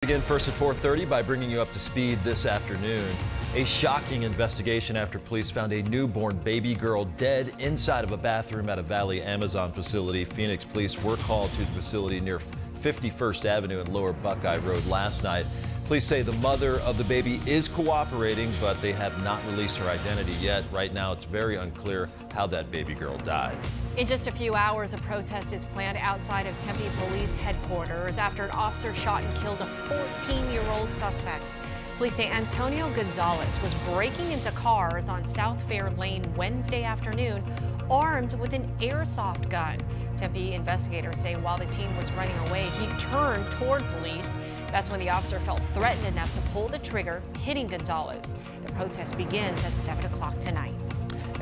Begin first at 4:30 by bringing you up to speed this afternoon. A shocking investigation after police found a newborn baby girl dead inside of a bathroom at a Valley Amazon facility. Phoenix police were called to the facility near 51st Avenue and Lower Buckeye Road last night. Police say the mother of the baby is cooperating, but they have not released her identity yet. Right now, it's very unclear how that baby girl died. In just a few hours, a protest is planned outside of Tempe Police Headquarters after an officer shot and killed a 14-year-old suspect. Police say Antonio Gonzalez was breaking into cars on South Fair Lane Wednesday afternoon, armed with an airsoft gun. Tempe investigators say while the teen was running away, he turned toward police. That's when the officer felt threatened enough to pull the trigger, hitting Gonzalez. The protest begins at 7 o'clock tonight.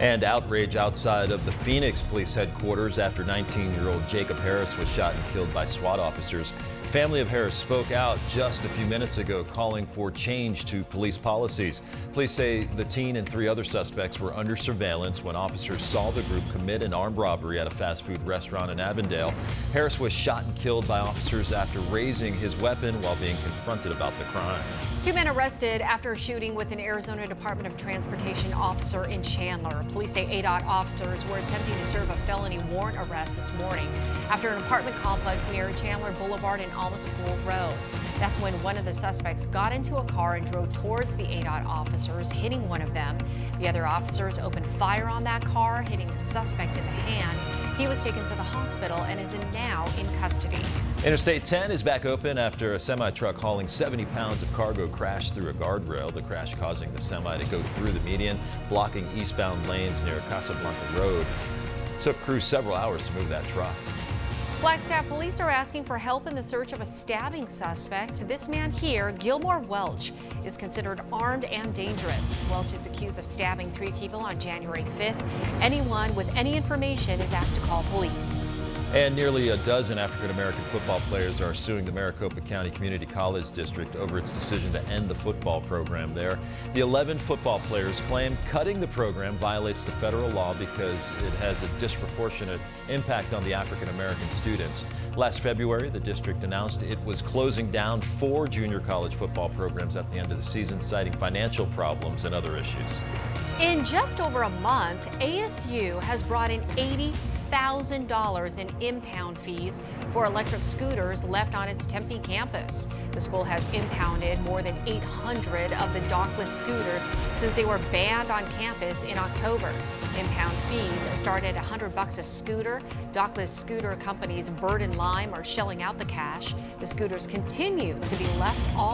And outrage outside of the Phoenix Police Headquarters after 19-year-old Jacob Harris was shot and killed by SWAT officers. Family of Harris spoke out just a few minutes ago, calling for change to police policies. Police say the teen and 3 other suspects were under surveillance when officers saw the group commit an armed robbery at a fast food restaurant in Avondale. Harris was shot and killed by officers after raising his weapon while being confronted about the crime. 2 men arrested after a shooting with an Arizona Department of Transportation officer in Chandler. Police say ADOT officers were attempting to serve a felony warrant arrest this morning after an apartment complex near Chandler Boulevard and Alma School Road. That's when one of the suspects got into a car and drove towards the ADOT officers, hitting one of them. The other officers opened fire on that car, hitting the suspect in the hand. He was taken to the hospital and is now in custody. Interstate 10 is back open after a semi-truck hauling 70 pounds of cargo crashed through a guardrail. The crash causing the semi to go through the median, blocking eastbound lanes near Casablanca Road. It took crews several hours to move that truck. Flagstaff police are asking for help in the search of a stabbing suspect. This man here, Gilmore Welch, is considered armed and dangerous. Welch is accused of stabbing 3 people on January 5th. Anyone with any information is asked to call police. And nearly a dozen African-American football players are suing the Maricopa County Community College District over its decision to end the football program there. The 11 football players claim cutting the program violates the federal law because it has a disproportionate impact on the African-American students. Last February, the district announced it was closing down 4 junior college football programs at the end of the season, citing financial problems and other issues. In just over a month, ASU has brought in $80,000 in impound fees for electric scooters left on its Tempe campus. The school has impounded more than 800 of the dockless scooters since they were banned on campus in October. Impound fees start at $100 a scooter. Dockless scooter companies Bird and Lime are shelling out the cash. The scooters continue to be left all